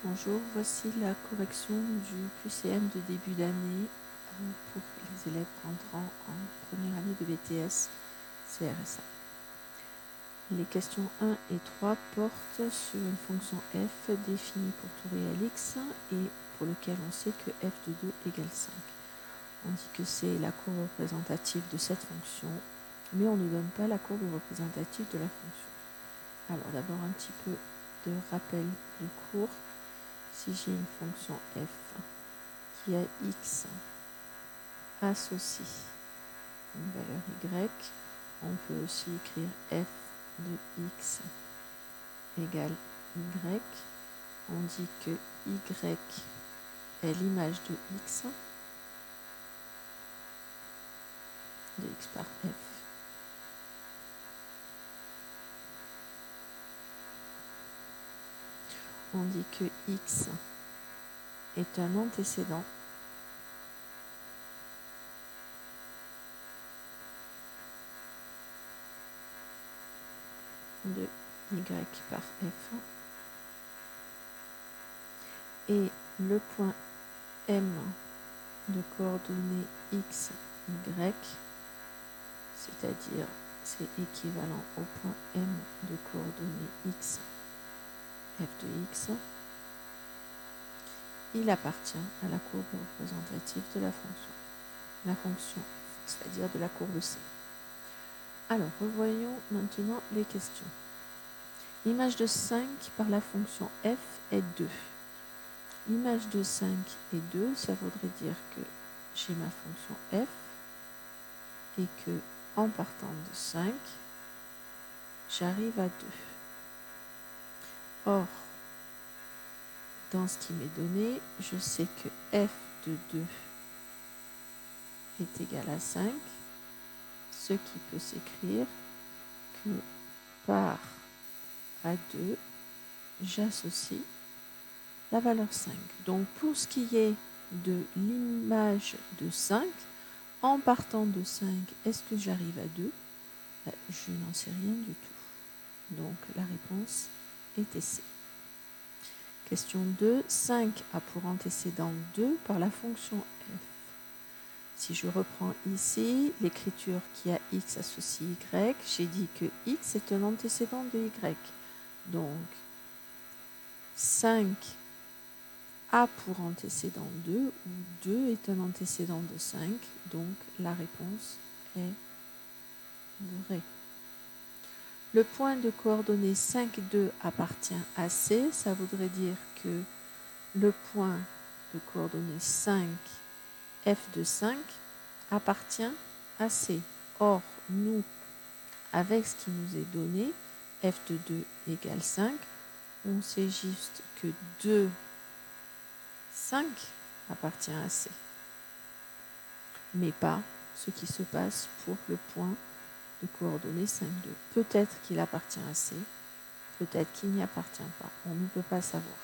Bonjour, voici la correction du QCM de début d'année pour les élèves rentrant en première année de BTS CRSA. Les questions 1 et 3 portent sur une fonction f définie pour tout réel x et pour lequel on sait que f de 2 égale 5. On dit que c'est la courbe représentative de cette fonction, mais on ne donne pas la courbe représentative de la fonction. Alors d'abord un petit peu de rappel de cours. Si j'ai une fonction f qui a x associe une valeur y, on peut aussi écrire f de x égale y. On dit que y est l'image de x par f. On dit que x est un antécédent de y par f et le point M de coordonnées x, y, c'est-à-dire c'est équivalent au point M de coordonnées x, f de x, il appartient à la courbe représentative de la fonction, c'est-à-dire de la courbe C. Alors, revoyons maintenant les questions. L'image de 5 par la fonction f est 2. L'image de 5 et 2, ça voudrait dire que j'ai ma fonction f et que, en partant de 5, j'arrive à 2. Or, dans ce qui m'est donné, je sais que f de 2 est égal à 5, ce qui peut s'écrire que par à 2, j'associe la valeur 5. Donc, pour ce qui est de l'image de 5, en partant de 5, est-ce que j'arrive à 2 ? Je n'en sais rien du tout. Donc, la réponse était C. Question 2. 5 a pour antécédent 2 par la fonction f. Si je reprends ici l'écriture qui a x associé y, j'ai dit que x est un antécédent de y. Donc, 5 a pour antécédent 2, où 2 est un antécédent de 5, donc la réponse est vraie. Le point de coordonnées 5, 2 appartient à C, ça voudrait dire que le point de coordonnées 5, f de 5, appartient à C. Or, nous, avec ce qui nous est donné, f de 2 égale 5, on sait juste que 2, 5 appartient à C. Mais pas ce qui se passe pour le point de coordonnées 5, 2. Peut-être qu'il appartient à C, peut-être qu'il n'y appartient pas. On ne peut pas savoir.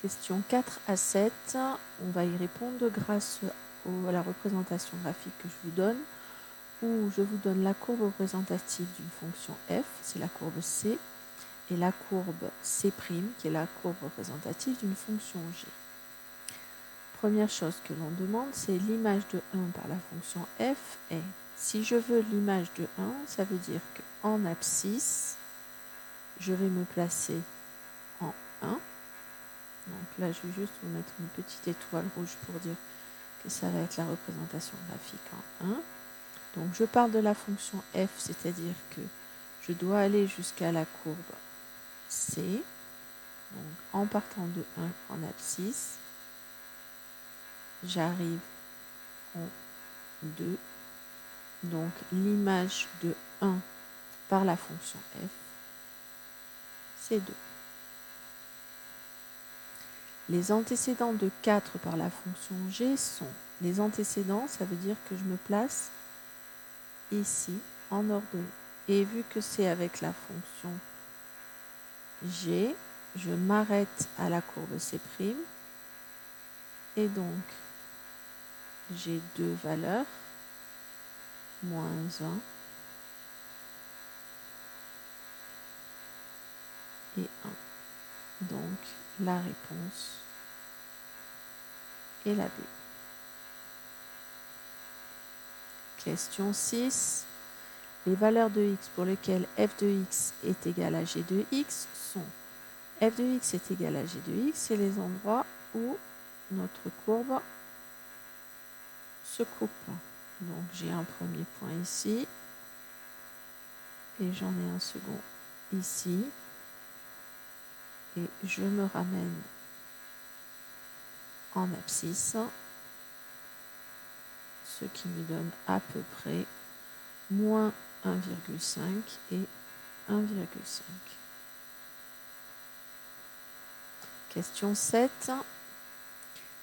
Question 4 à 7, on va y répondre grâce à la représentation graphique que je vous donne, où je vous donne la courbe représentative d'une fonction f, c'est la courbe C, et la courbe C', qui est la courbe représentative d'une fonction G. Première chose que l'on demande, c'est l'image de 1 par la fonction f est. Si je veux l'image de 1, ça veut dire qu'en abscisse, je vais me placer en 1. Donc là, je vais juste vous mettre une petite étoile rouge pour dire que ça va être la représentation graphique en 1. Donc je parle de la fonction f, c'est-à-dire que je dois aller jusqu'à la courbe C. Donc en partant de 1 en abscisse, j'arrive en 2. Donc l'image de 1 par la fonction f, c'est 2. Les antécédents de 4 par la fonction g sont, les antécédents, ça veut dire que je me place ici en ordonnée. Et vu que c'est avec la fonction g, je m'arrête à la courbe C', et donc j'ai deux valeurs, moins 1 et 1. Donc, la réponse est la B. Question 6. Les valeurs de x pour lesquelles f de x est égal à g de x sont f de x est égal à g de x, c'est les endroits où notre courbe se coupe. Donc j'ai un premier point ici et j'en ai un second ici et je me ramène en abscisse, ce qui me donne à peu près moins 1,5 et 1,5. Question 7.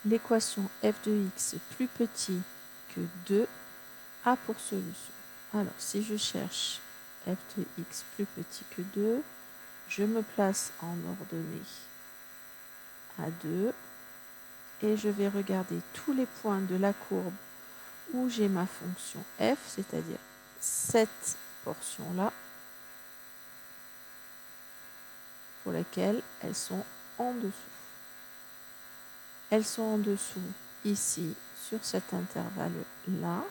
L'équation f de x plus petit que 2 a pour solution. Alors, si je cherche f de x plus petit que 2, je me place en ordonnée à 2 et je vais regarder tous les points de la courbe où j'ai ma fonction f, c'est-à-dire cette portion-là, pour lesquelles elles sont en dessous. Elles sont en dessous ici sur cet intervalle-là.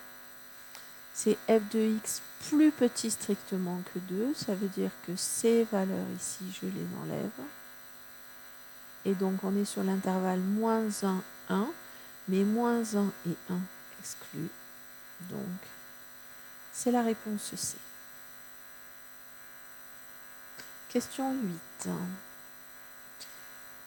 C'est f de x plus petit strictement que 2, ça veut dire que ces valeurs ici, je les enlève. Et donc on est sur l'intervalle moins 1, 1, mais moins 1 et 1 exclus. Donc c'est la réponse C. Question 8.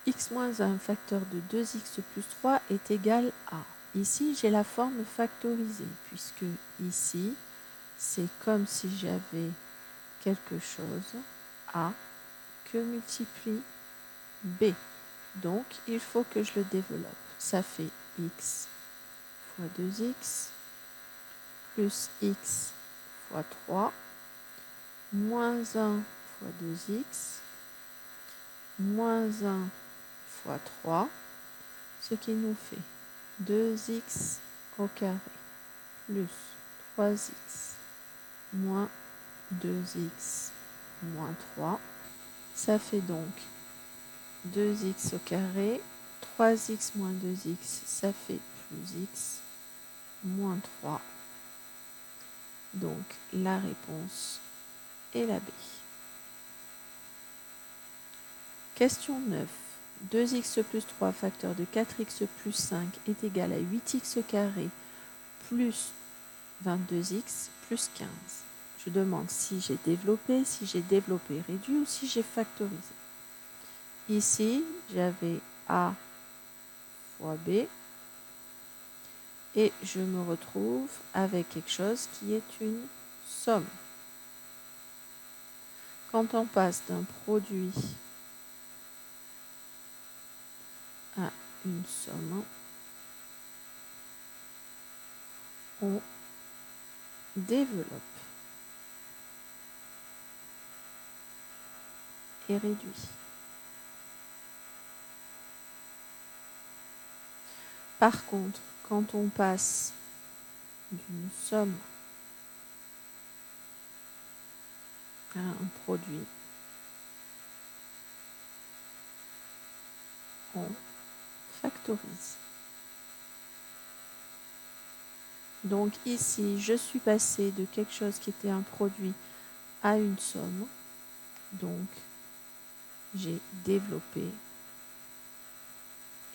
x moins 1 facteur de 2x plus 3 est égal à. Ici, j'ai la forme factorisée, puisque ici, c'est comme si j'avais quelque chose A que multiplie B. Donc, il faut que je le développe. Ça fait x fois 2x plus x fois 3 moins 1 fois 2x moins 1 fois 3, ce qui nous fait 2x au carré plus 3x moins 2x moins 3. Ça fait donc 2x au carré, 3x moins 2x, ça fait plus x moins 3. Donc la réponse est la B. Question 9. 2x plus 3 facteur de 4x plus 5 est égal à 8x carré plus 22x plus 15. Je demande si j'ai développé réduit ou si j'ai factorisé. Ici, j'avais A fois B et je me retrouve avec quelque chose qui est une somme. Quand on passe d'un produit à une somme, on développe et réduit. Par contre, quand on passe d'une somme à un produit, on factorise. Donc ici, je suis passé de quelque chose qui était un produit à une somme. Donc, j'ai développé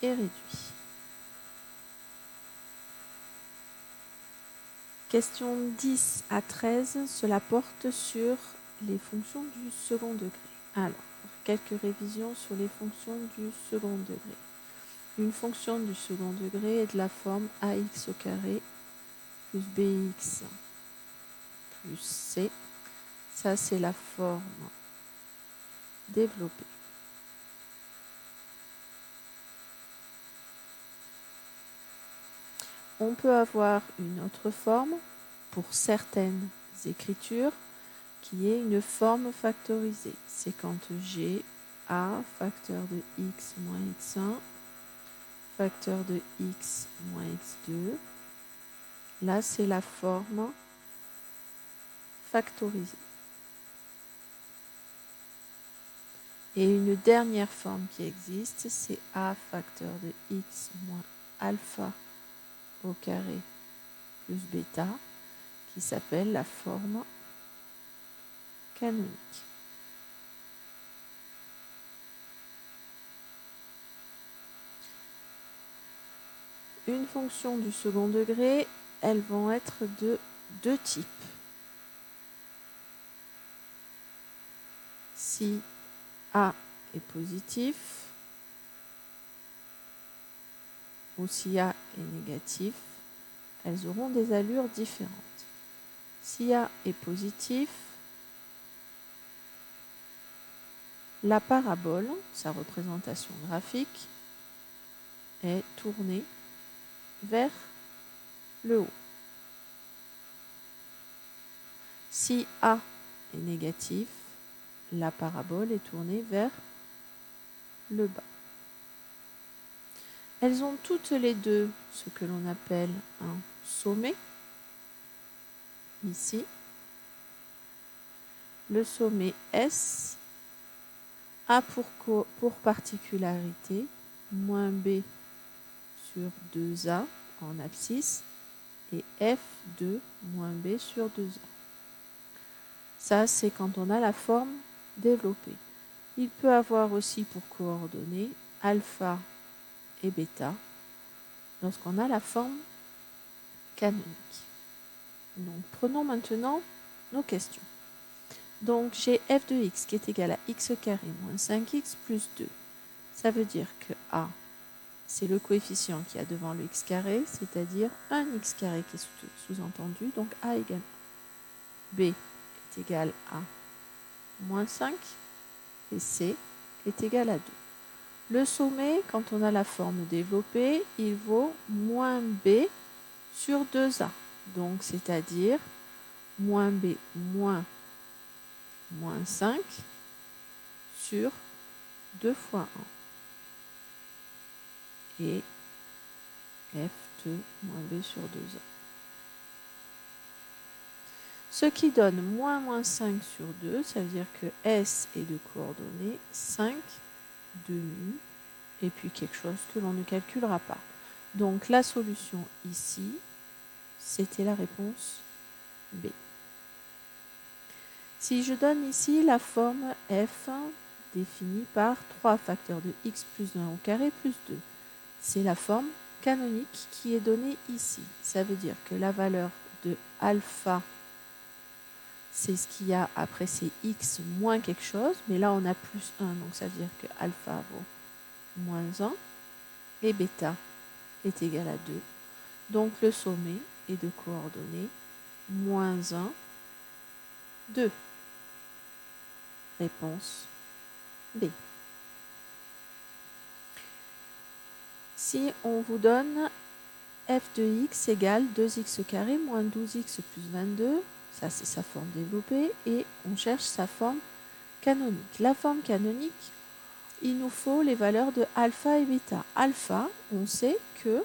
et réduit. Question 10 à 13, cela porte sur les fonctions du second degré. Alors, quelques révisions sur les fonctions du second degré. Une fonction du second degré est de la forme ax au carré plus bx plus c. Ça, c'est la forme développée. On peut avoir une autre forme pour certaines écritures qui est une forme factorisée. C'est quand j'ai a facteur de x moins x1 facteur de x moins x2. Là, c'est la forme factorisée. Et une dernière forme qui existe, c'est a facteur de x moins alpha au carré plus bêta, qui s'appelle la forme canonique. Une fonction du second degré, elles vont être de deux types. Si a est positif ou si a est négatif, elles auront des allures différentes. Si a est positif, la parabole, sa représentation graphique, est tournée vers le haut. Si A est négatif, la parabole est tournée vers le bas. Elles ont toutes les deux ce que l'on appelle un sommet, ici. Le sommet S a pour particularité moins B sur 2A en abscisse et F2 moins B sur 2A. Ça, c'est quand on a la forme développée. Il peut avoir aussi pour coordonnées alpha et bêta lorsqu'on a la forme canonique. Donc, prenons maintenant nos questions. Donc, j'ai f de x qui est égal à x carré moins 5x plus 2. Ça veut dire que a, c'est le coefficient qui a devant le x carré, c'est-à-dire un x carré qui est sous-entendu, donc a égale 1. B est égal à moins 5 et C est égal à 2. Le sommet, quand on a la forme développée, il vaut moins B sur 2A. Donc, c'est-à-dire moins B moins 5 sur 2 fois 1. Et F2 moins B sur 2A. Ce qui donne moins 5 sur 2, ça veut dire que S est de coordonnées 5 demi, et puis quelque chose que l'on ne calculera pas. Donc la solution ici, c'était la réponse B. Si je donne ici la forme f définie par 3 facteurs de x plus 1 au carré plus 2, c'est la forme canonique qui est donnée ici. Ça veut dire que la valeur de alpha, c'est ce qu'il y a après, c'est x moins quelque chose, mais là on a plus 1, donc ça veut dire que alpha vaut moins 1, et bêta est égal à 2. Donc le sommet est de coordonnées moins 1, 2. Réponse B. Si on vous donne f de x égale 2x carré moins 12x plus 22, ça c'est sa forme développée, et on cherche sa forme canonique. La forme canonique, il nous faut les valeurs de alpha et bêta. Alpha, on sait que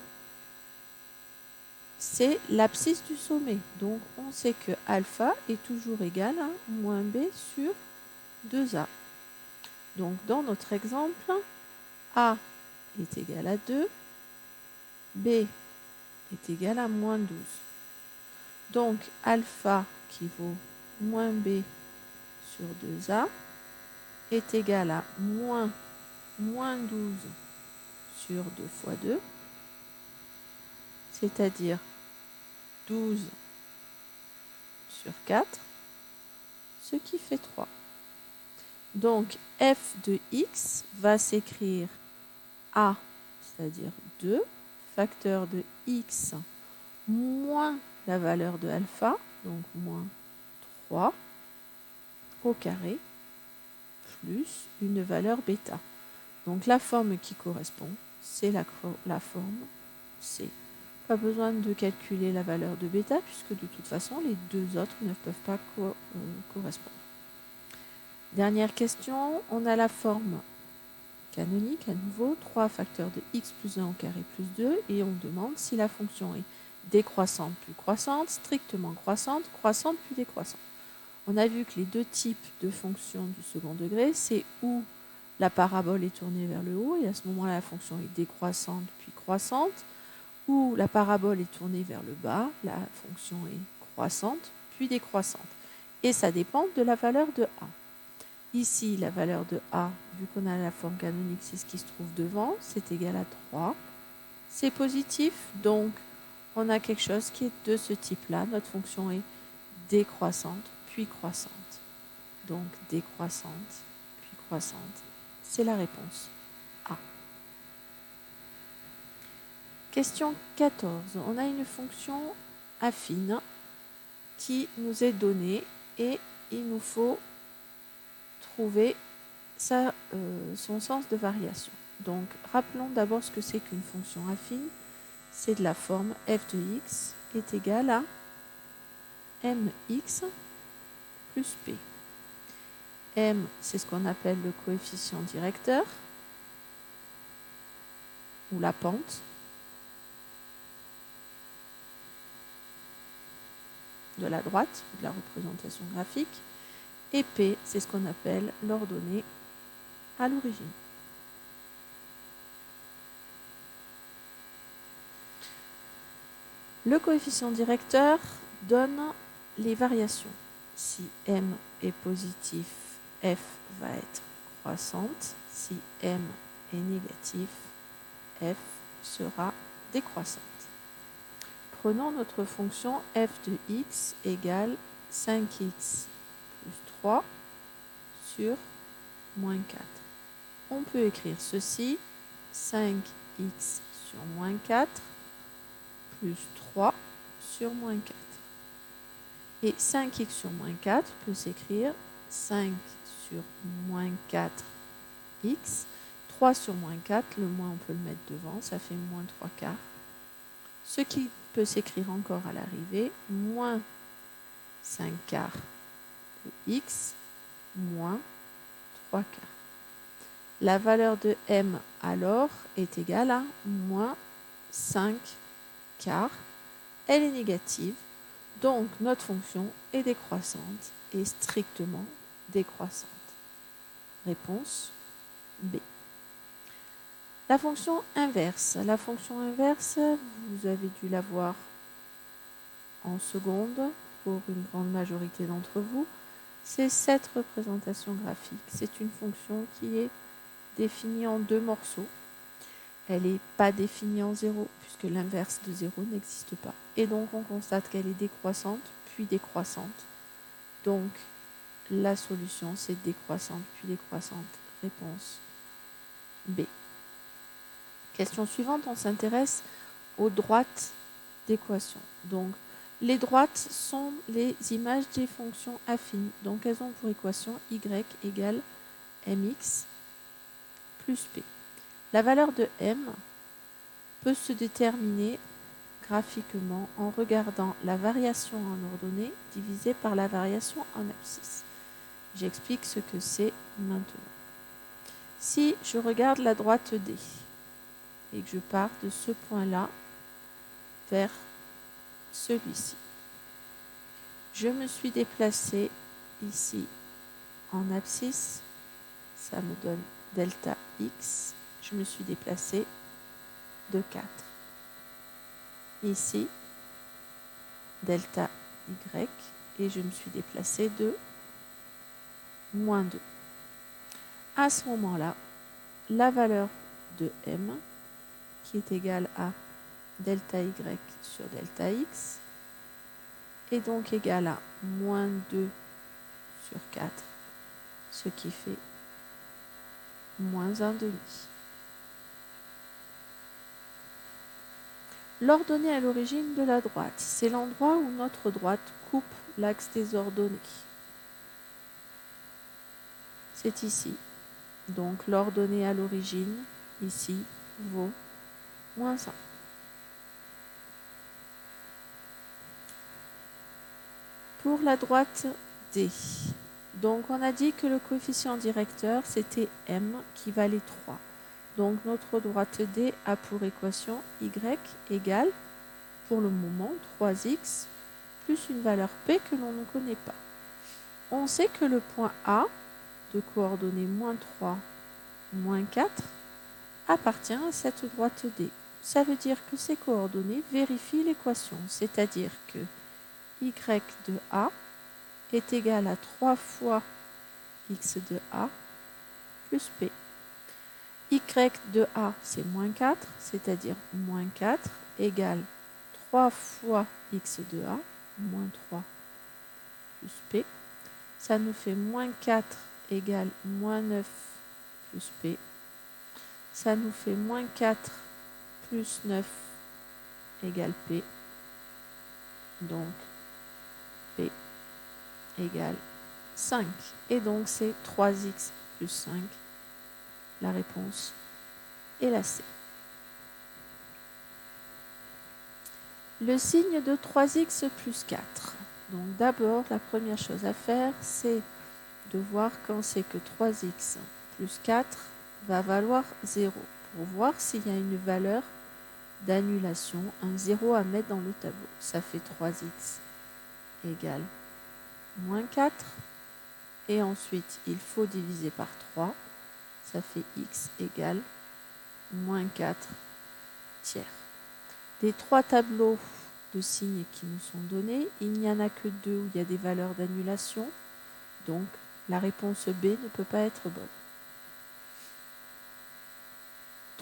c'est l'abscisse du sommet. Donc on sait que alpha est toujours égal à moins b sur 2a. Donc dans notre exemple, a est égal à 2, b est égal à moins 12. Donc alpha qui vaut moins b sur 2a est égal à moins 12 sur 2 fois 2, c'est-à-dire 12 sur 4, ce qui fait 3. Donc f de x va s'écrire a, c'est-à-dire 2, facteur de x moins la valeur de alpha, donc moins 3 au carré, plus une valeur bêta. Donc la forme qui correspond, c'est la forme C. Pas besoin de calculer la valeur de bêta, puisque de toute façon, les deux autres ne peuvent pas correspondre. Dernière question, on a la forme canonique, à nouveau, 3 facteurs de x plus 1 au carré plus 2, et on demande si la fonction est décroissante plus croissante, strictement croissante, croissante plus décroissante. On a vu que les deux types de fonctions du second degré, c'est ou la parabole est tournée vers le haut et à ce moment-là, la fonction est décroissante puis croissante, ou la parabole est tournée vers le bas, la fonction est croissante puis décroissante. Et ça dépend de la valeur de A. Ici, la valeur de A, vu qu'on a la forme canonique, c'est ce qui se trouve devant, c'est égal à 3. C'est positif, donc on a quelque chose qui est de ce type-là. Notre fonction est décroissante, puis croissante. Donc décroissante, puis croissante. C'est la réponse A. Question 14. On a une fonction affine qui nous est donnée et il nous faut trouver son sens de variation. Donc, rappelons d'abord ce que c'est qu'une fonction affine. C'est de la forme f de x est égal à mx plus p. M, c'est ce qu'on appelle le coefficient directeur ou la pente de la droite, de la représentation graphique. Et P, c'est ce qu'on appelle l'ordonnée à l'origine. Le coefficient directeur donne les variations. Si M est positif, F va être croissante. Si M est négatif, F sera décroissante. Prenons notre fonction f de x égale 5x plus 3 sur moins 4. On peut écrire ceci, 5x sur moins 4 plus 3 sur moins 4. Et 5x sur moins 4 peut s'écrire 5 sur moins 4x. 3 sur moins 4, le moins on peut le mettre devant, ça fait moins 3 quarts. Ce qui peut s'écrire encore à l'arrivée, moins 5 quarts de x moins 3 quarts. La valeur de m alors est égale à moins 5 quarts. Elle est négative, donc notre fonction est décroissante et strictement décroissante. Réponse B. La fonction inverse. La fonction inverse, vous avez dû la voir en seconde pour une grande majorité d'entre vous. C'est cette représentation graphique. C'est une fonction qui est définie en deux morceaux. Elle n'est pas définie en 0, puisque l'inverse de 0 n'existe pas. Et donc, on constate qu'elle est décroissante, puis décroissante. Donc, la solution, c'est décroissante, puis décroissante. Réponse B. Question suivante, on s'intéresse aux droites d'équation. Donc, les droites sont les images des fonctions affines. Donc, elles ont pour équation y égale mx plus p. La valeur de m peut se déterminer graphiquement en regardant la variation en ordonnée divisée par la variation en abscisse. J'explique ce que c'est maintenant. Si je regarde la droite D et que je pars de ce point-là vers celui-ci, je me suis déplacé ici en abscisse, ça me donne delta x, je me suis déplacé de 4. Ici, delta y, et je me suis déplacé de moins 2. À ce moment-là, la valeur de m, qui est égale à delta y sur delta x, est donc égale à moins 2 sur 4, ce qui fait moins 1/2. L'ordonnée à l'origine de la droite, c'est l'endroit où notre droite coupe l'axe des ordonnées. C'est ici. Donc l'ordonnée à l'origine, ici, vaut moins 1. Pour la droite D, donc on a dit que le coefficient directeur, c'était m qui valait 3. Donc notre droite D a pour équation y égale, pour le moment, 3x plus une valeur p que l'on ne connaît pas. On sait que le point A, de coordonnées moins 3, moins 4 appartient à cette droite D. Ça veut dire que ces coordonnées vérifient l'équation, c'est-à-dire que y de A est égal à 3 fois x de A plus P. Y de A, c'est moins 4, c'est-à-dire moins 4 égale 3 fois x de A, moins 3 plus P. Ça nous fait moins 4 égale moins 9 plus P. Ça nous fait moins 4 plus 9 égale P. Donc, P égale 5. Et donc, c'est 3x plus 5. La réponse est la C. Le signe de 3x plus 4. Donc d'abord, la première chose à faire, c'est de voir quand c'est que 3x plus 4 va valoir 0, pour voir s'il y a une valeur d'annulation, un 0 à mettre dans le tableau. Ça fait 3x égale moins 4, et ensuite il faut diviser par 3, ça fait x égale moins 4 tiers. Des 3 tableaux de signes qui nous sont donnés, il n'y en a que 2 où il y a des valeurs d'annulation, donc la réponse B ne peut pas être bonne.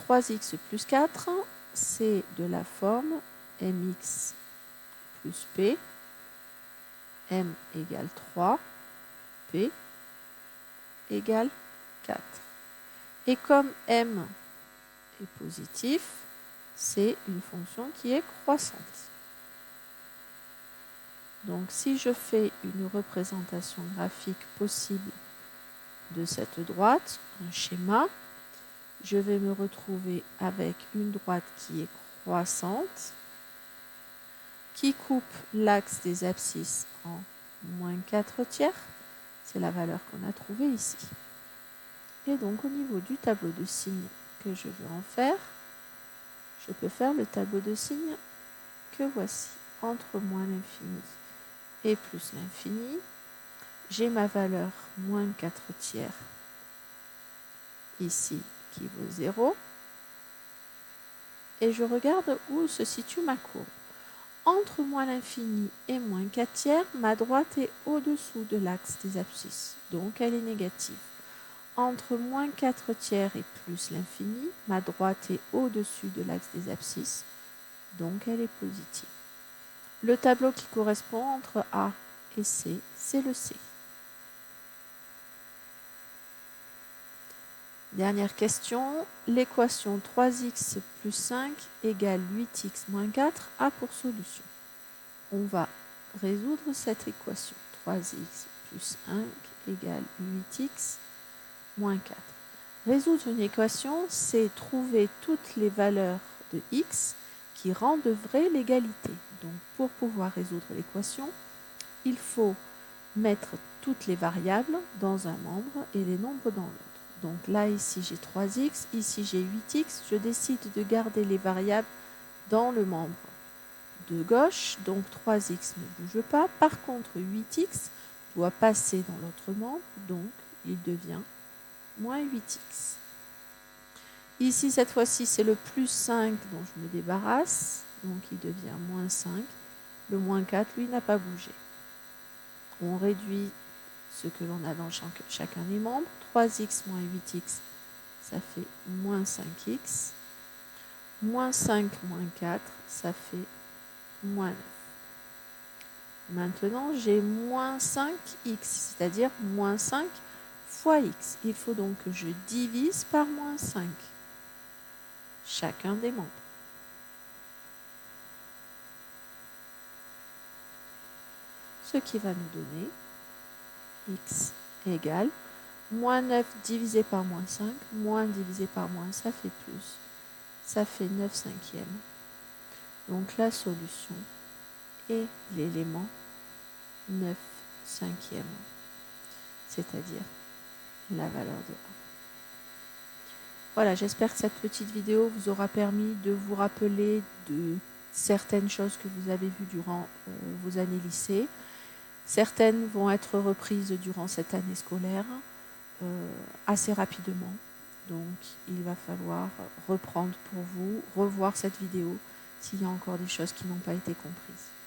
3x plus 4, c'est de la forme mx plus p, m égale 3, p égale 4. Et comme m est positif, c'est une fonction qui est croissante. Donc si je fais une représentation graphique possible de cette droite, un schéma, je vais me retrouver avec une droite qui est croissante, qui coupe l'axe des abscisses en moins 4 tiers. C'est la valeur qu'on a trouvée ici. Et donc au niveau du tableau de signes que je veux en faire, je peux faire le tableau de signes que voici. Entre moins l'infini et plus l'infini, j'ai ma valeur moins 4 tiers ici qui vaut 0. Et je regarde où se situe ma courbe. Entre moins l'infini et moins 4 tiers, ma droite est au-dessous de l'axe des abscisses, donc elle est négative. Entre moins 4 tiers et plus l'infini, ma droite est au-dessus de l'axe des abscisses, donc elle est positive. Le tableau qui correspond entre A et C, c'est le C. Dernière question, l'équation 3x plus 5 égale 8x moins 4 a pour solution. On va résoudre cette équation. 3x plus 5 égale 8x moins 4. Résoudre une équation, c'est trouver toutes les valeurs de x qui rendent vraie l'égalité. Donc pour pouvoir résoudre l'équation, il faut mettre toutes les variables dans un membre et les nombres dans l'autre. Donc là, ici, j'ai 3x, ici, j'ai 8x. Je décide de garder les variables dans le membre de gauche. Donc 3x ne bouge pas. Par contre, 8x doit passer dans l'autre membre. Donc, il devient moins 8x. Ici, cette fois-ci, c'est le plus 5 dont je me débarrasse. Donc, il devient moins 5. Le moins 4, lui, n'a pas bougé. On réduit ce que l'on a dans chacun des membres. 3x moins 8x, ça fait moins 5x. Moins 5 moins 4, ça fait moins 9. Maintenant, j'ai moins 5x, c'est-à-dire moins 5 fois x. Il faut donc que je divise par moins 5 chacun des membres. Ce qui va nous donner x égale moins 9 divisé par moins 5, moins divisé par moins, ça fait plus. Ça fait 9 cinquièmes. Donc la solution est l'élément 9 cinquièmes, c'est-à-dire la valeur de A. Voilà, j'espère que cette petite vidéo vous aura permis de vous rappeler de certaines choses que vous avez vues durant vos années lycée. Certaines vont être reprises durant cette année scolaire assez rapidement. Donc il va falloir reprendre pour vous, revoir cette vidéo s'il y a encore des choses qui n'ont pas été comprises.